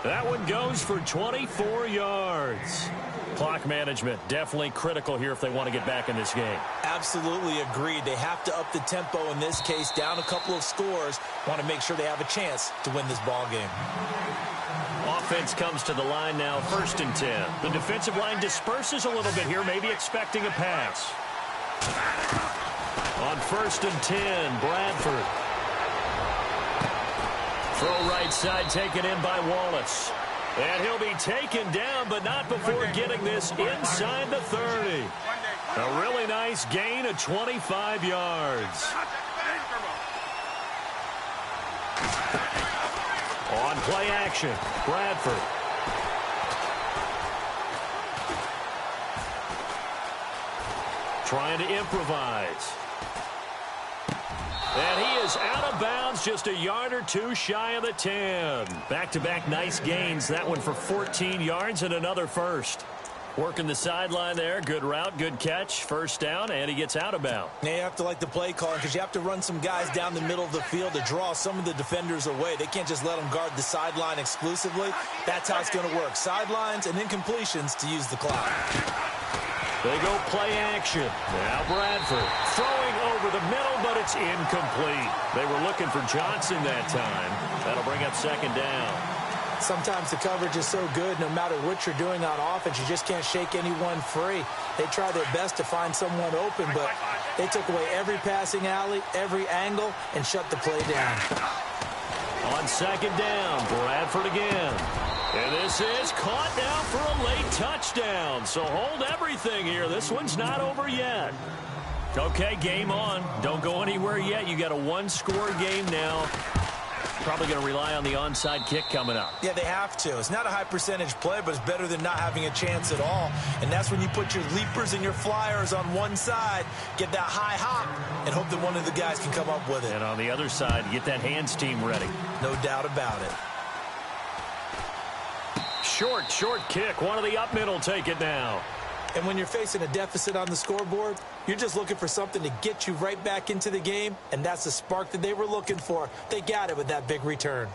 That one goes for 24 yards. Clock management definitely critical here if they want to get back in this game. Absolutely agreed. They have to up the tempo in this case, down a couple of scores. Want to make sure they have a chance to win this ball game. Offense comes to the line now, 1st and 10. The defensive line disperses a little bit here, maybe expecting a pass. On 1st and 10, Bradford. Throw right side taken in by Wallace. And he'll be taken down, but not before getting this inside the 30. A really nice gain of 25 yards. On play action, Bradford. trying to improvise. And he is out of bounds, just a yard or two shy of the 10. Back-to-back nice gains. That one for 14 yards and another first. Working the sideline there. Good route, good catch. First down, and he gets out of bounds. Now you have to like the play calling because you have to run some guys down the middle of the field to draw some of the defenders away. They can't just let them guard the sideline exclusively. That's how it's going to work. Sidelines and incompletions to use the clock. They go play action. Now Bradford throwing over the middle, but it's incomplete. They were looking for Johnson that time. That'll bring up second down. Sometimes the coverage is so good, no matter what you're doing on offense, you just can't shake anyone free. They try their best to find someone open, but they took away every passing alley, every angle, and shut the play down. On second down, Bradford again. And this is caught now for a late touchdown. So hold everything here. This one's not over yet. Okay, game on. Don't go anywhere yet. You got a one-score game now. Probably going to rely on the onside kick coming up. Yeah, they have to. It's not a high-percentage play, but it's better than not having a chance at all. And that's when you put your leapers and your flyers on one side, get that high hop, and hope that one of the guys can come up with it. And on the other side, get that hands team ready. No doubt about it. Short kick. One of the up middle take it now. And when you're facing a deficit on the scoreboard, you're just looking for something to get you right back into the game, and that's the spark that they were looking for. They got it with that big return.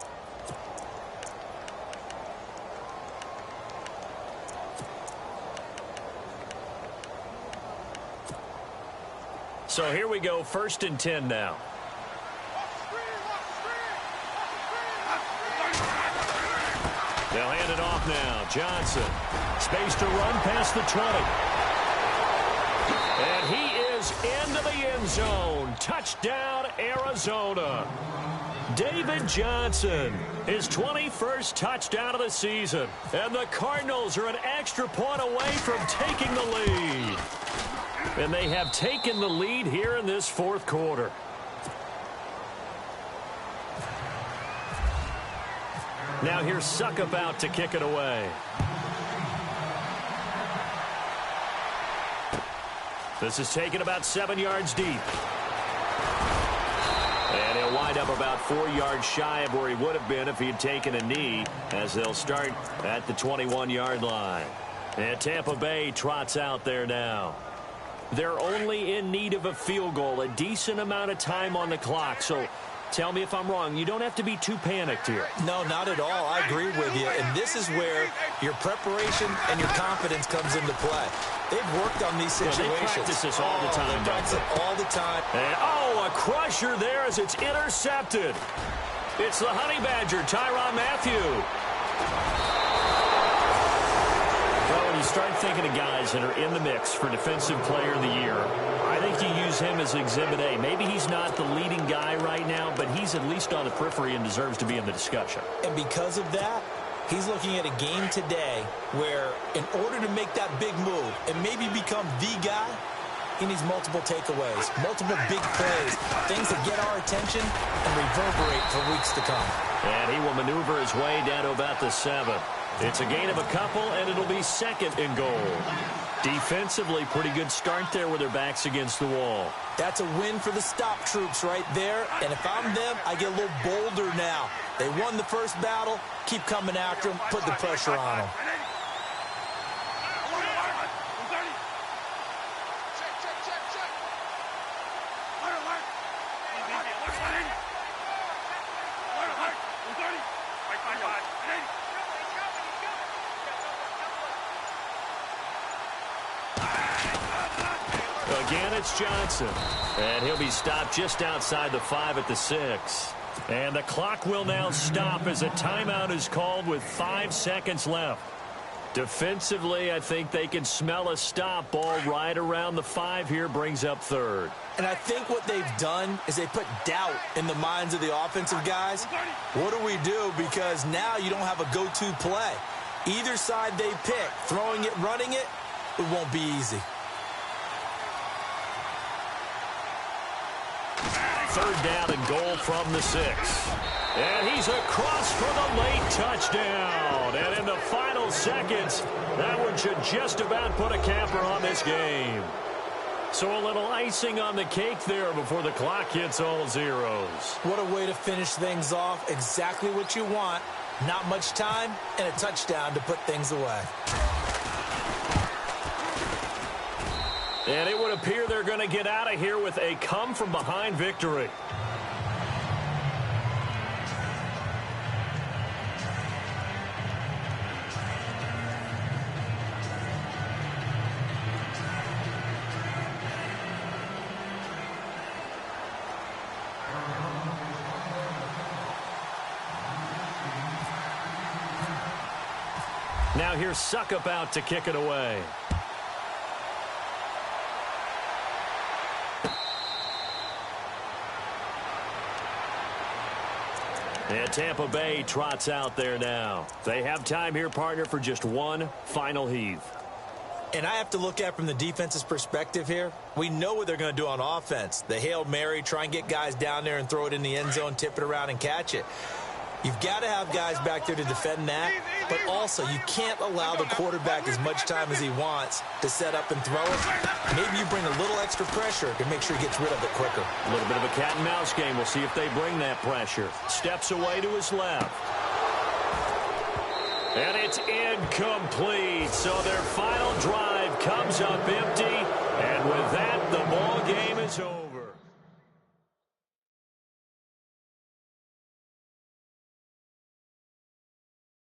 So here we go, 1st and 10 now. They'll hand it off now. Johnson. Space to run past the 20. And he is into the end zone. Touchdown, Arizona. David Johnson, his 21st touchdown of the season. And the Cardinals are an extra point away from taking the lead. And they have taken the lead here in this fourth quarter. Now here's Suckup out to kick it away. This is taken about 7 yards deep. And he'll wind up about 4 yards shy of where he would have been if he had taken a knee, as they'll start at the 21-yard line. And Tampa Bay trots out there now. They're only in need of a field goal, a decent amount of time on the clock. So tell me if I'm wrong. You don't have to be too panicked here. No, not at all. I agree with you. And this is where your preparation and your confidence comes into play. They've worked on these situations. They practice this all the time. They practice it all the time. And, a crusher there as it's intercepted. It's the Honey Badger, Tyrann Mathieu. Well, when you start thinking of guys that are in the mix for Defensive Player of the Year, I think you use him as Exhibit A. Maybe he's not the leading guy right now, but he's at least on the periphery and deserves to be in the discussion. And because of that, he's looking at a game today where in order to make that big move and maybe become the guy, he needs multiple takeaways, multiple big plays, things that get our attention and reverberate for weeks to come. And he will maneuver his way down to about the 7. It's a gain of a couple, and it'll be 2nd and goal. Defensively, pretty good start there with their backs against the wall. That's a win for the stop troops right there. And if I'm them, I get a little bolder now. They won the first battle. Keep coming after them. Put the pressure on them. Again, it's Johnson. And he'll be stopped just outside the 5 at the 6. And the clock will now stop as a timeout is called with 5 seconds left. Defensively, I think they can smell a stop. Ball right around the 5 here, brings up 3rd. And I think what they've done is they put doubt in the minds of the offensive guys. What do we do? Because now you don't have a go-to play. Either side they pick, throwing it, running it, it won't be easy. 3rd down and goal from the 6. And he's across for the late touchdown. And in the final seconds, that one should just about put a capper on this game. So a little icing on the cake there before the clock hits all zeros. What a way to finish things off. Exactly what you want. Not much time and a touchdown to put things away. And it would appear they're going to get out of here with a come-from-behind victory. Now here's Suckup out to kick it away. And Tampa Bay trots out there now. They have time here, partner, for just one final heave. And I have to look at from the defense's perspective here. We know what they're going to do on offense. The Hail Mary, try and get guys down there and throw it in the end zone, tip it around and catch it. You've got to have guys back there to defend that, but also you can't allow the quarterback as much time as he wants to set up and throw it. Maybe you bring a little extra pressure to make sure he gets rid of it quicker. A little bit of a cat and mouse game. We'll see if they bring that pressure. Steps away to his left. And it's incomplete. So their final drive comes up empty. And with that, the ball game is over.